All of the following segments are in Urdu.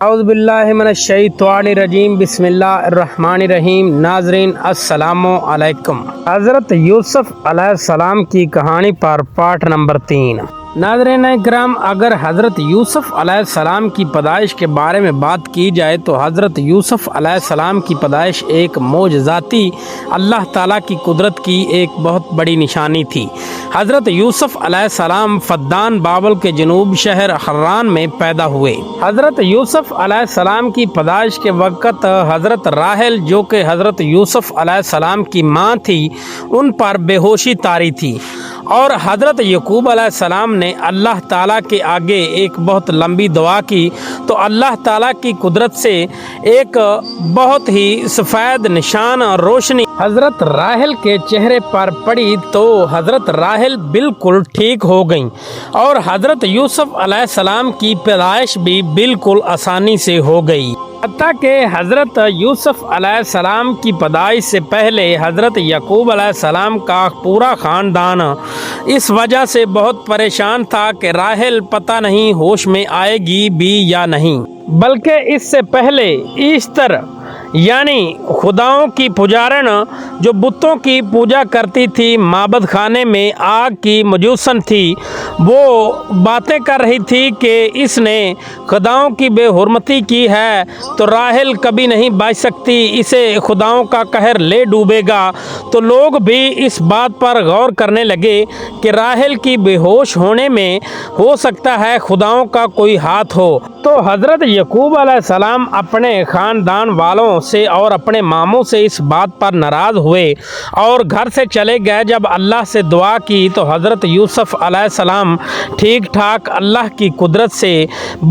اعوذ باللہ من الشیطان الرجیم بسم اللہ الرحمن الرحیم۔ ناظرین السلام علیکم۔ حضرت یوسف علیہ السلام کی کہانی پر پارٹ نمبر 3۔ ناظرین اکرام، اگر حضرت یوسف علیہ السلام کی پیدائش کے بارے میں بات کی جائے تو حضرت یوسف علیہ السلام کی پیدائش ایک معجزاتی اللہ تعالیٰ کی قدرت کی ایک بہت بڑی نشانی تھی۔ حضرت یوسف علیہ السلام فدان بابل کے جنوب شہر حران میں پیدا ہوئے۔ حضرت یوسف علیہ السلام کی پیدائش کے وقت حضرت راحل جو کہ حضرت یوسف علیہ السلام کی ماں تھی ان پر بے ہوشی طاری تھی، اور حضرت یعقوب علیہ السلام نے اللہ تعالیٰ کے آگے ایک بہت لمبی دعا کی تو اللہ تعالیٰ کی قدرت سے ایک بہت ہی سفید نشان روشنی حضرت راحل کے چہرے پر پڑی تو حضرت راحل بالکل ٹھیک ہو گئیں، اور حضرت یوسف علیہ السلام کی پیدائش بھی بالکل آسانی سے ہو گئی۔ حتیٰ کہ حضرت یوسف علیہ السلام کی پیدائش سے پہلے حضرت یعقوب علیہ السلام کا پورا خاندان اس وجہ سے بہت پریشان تھا کہ راحل پتہ نہیں ہوش میں آئے گی بھی یا نہیں، بلکہ اس سے پہلے ایسٹر یعنی خداؤں کی پجارن جو بتوں کی پوجا کرتی تھی، معبد خانے میں آگ کی مجوسن تھی، وہ باتیں کر رہی تھی کہ اس نے خداؤں کی بے حرمتی کی ہے تو راحل کبھی نہیں بچ سکتی، اسے خداؤں کا قہر لے ڈوبے گا۔ تو لوگ بھی اس بات پر غور کرنے لگے کہ راحل کی بے ہوش ہونے میں ہو سکتا ہے خداؤں کا کوئی ہاتھ ہو۔ تو حضرت یعقوب علیہ السلام اپنے خاندان والوں سے اور اپنے ماموں سے اس بات پر ناراض ہوئے اور گھر سے چلے گئے۔ جب اللہ سے دعا کی تو حضرت یوسف علیہ السلام ٹھیک ٹھاک اللہ کی قدرت سے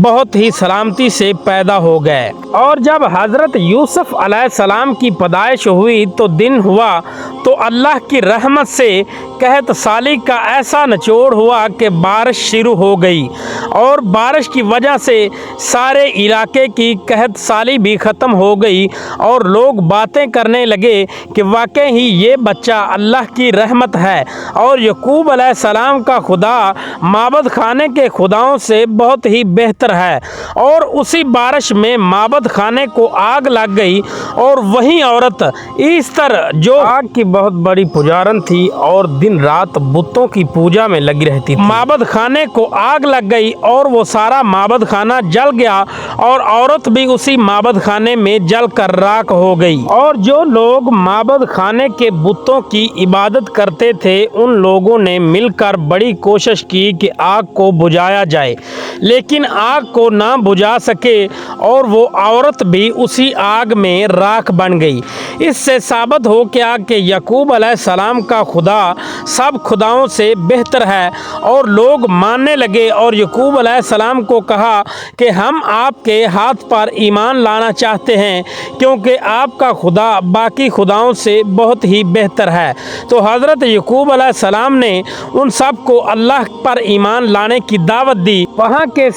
بہت ہی سلامتی سے پیدا ہو گئے۔ اور جب حضرت یوسف علیہ السلام کی پیدائش ہوئی تو دن ہوا تو اللہ کی رحمت سے قحط سالی کا ایسا نچوڑ ہوا کہ بارش شروع ہو گئی، اور بارش کی وجہ سے سارے علاقے کی قحط سالی بھی ختم ہو گئی، اور لوگ باتیں کرنے لگے کہ واقعی ہی یہ بچہ اللہ کی رحمت ہے، اور یعقوب علیہ السلام کا خدا معبد خانے کے خداؤں سے بہت ہی بہتر ہے۔ اور اسی بارش میں معبد خانے کو آگ لگ گئی، اور وہی عورت ایسٹر جو آگ کی بہت بڑی پجارن تھی اور دن رات بتوں کی پوجا میں لگی رہتی تھی، معبد خانے کو آگ لگ گئی اور وہ سارا معبد خانہ جل گیا، اور عورت بھی اسی معبد خانے میں جل کر راکھ ہو گئی۔ اور جو لوگ معبد خانے کے بتوں کی عبادت کرتے تھے ان لوگوں نے مل کر بڑی کوشش کی کہ آگ کو بجھایا جائے، لیکن آگ کو نہ بجھا سکے، اور وہ عورت بھی اسی آگ میں راکھ بن گئی۔ اس سے ثابت ہو گیا کہ یعقوب علیہ السلام کا خدا سب خداؤں سے بہتر ہے، اور لوگ ماننے لگے اور یعقوب علیہ السلام کو کہا کہ ہم آپ کے ہاتھ پر ایمان لانا چاہتے ہیں کیونکہ آپ کا خدا باقی خداؤں سے بہت ہی بہتر ہے۔ تو حضرت یعقوب علیہ السلام نے ان سب کو اللہ پر ایمان لانے کی دعوت دی۔ وہاں کے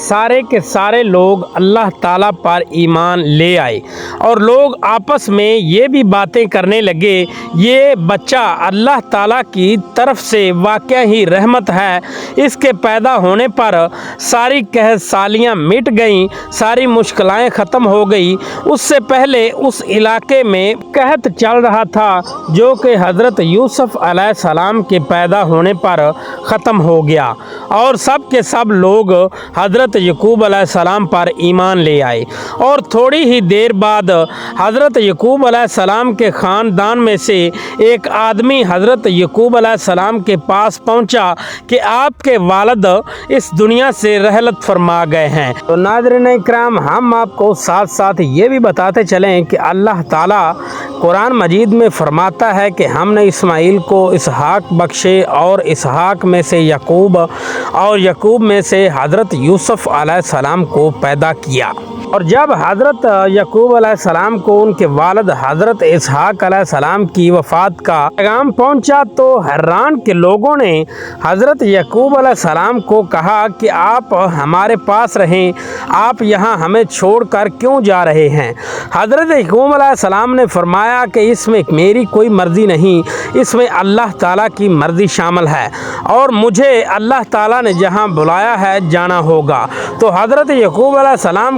سارے لوگ اللہ تعالیٰ پر ایمان لے آئے، اور لوگ آپس میں یہ بھی باتیں کرنے لگے یہ بچہ اللہ تعالیٰ کی طرف سے واقع ہی رحمت ہے، اس کے پیدا ہونے پر ساری قحط سالیاں مٹ گئیں، ساری مشکلائیں ختم ہو گئی۔ اس سے پہلے اس علاقے میں قحط چل رہا تھا جو کہ حضرت یوسف علیہ السلام کے پیدا ہونے پر ختم ہو گیا، اور سب کے سب لوگ حضرت یعقوب علیہ السلام پر ایمان لے آئے۔ اور تھوڑی ہی دیر بعد حضرت یعقوب علیہ السلام کے خاندان میں سے ایک آدمی حضرت یعقوب علیہ السلام کے پاس پہنچا کہ آپ کے والد اس دنیا سے رحلت فرما گئے ہیں۔ تو ناظرین اکرام، ہم آپ کو ساتھ ساتھ یہ بھی بتاتے چلیں کہ اللہ تعالیٰ قرآن مجید میں فرماتا ہے کہ ہم نے اسماعیل کو اسحاق بخشے، اور اسحاق میں سے یعقوب، اور یعقوب میں سے حضرت یوسف علیہ السلام کو پیدا کیا۔ اور جب حضرت یعقوب علیہ السلام کو ان کے والد حضرت اسحاق علیہ السلام کی وفات کا پیغام پہنچا تو حران کے لوگوں نے حضرت یعقوب علیہ السلام کو کہا کہ آپ ہمارے پاس رہیں، آپ یہاں ہمیں چھوڑ کر کیوں جا رہے ہیں؟ حضرت یعقوب علیہ السلام نے فرمایا کہ اس میں میری کوئی مرضی نہیں، اس میں اللہ تعالیٰ کی مرضی شامل ہے، اور مجھے اللہ تعالیٰ نے جہاں بلایا ہے جانا ہوگا۔ تو حضرت یعقوب علیہ السلام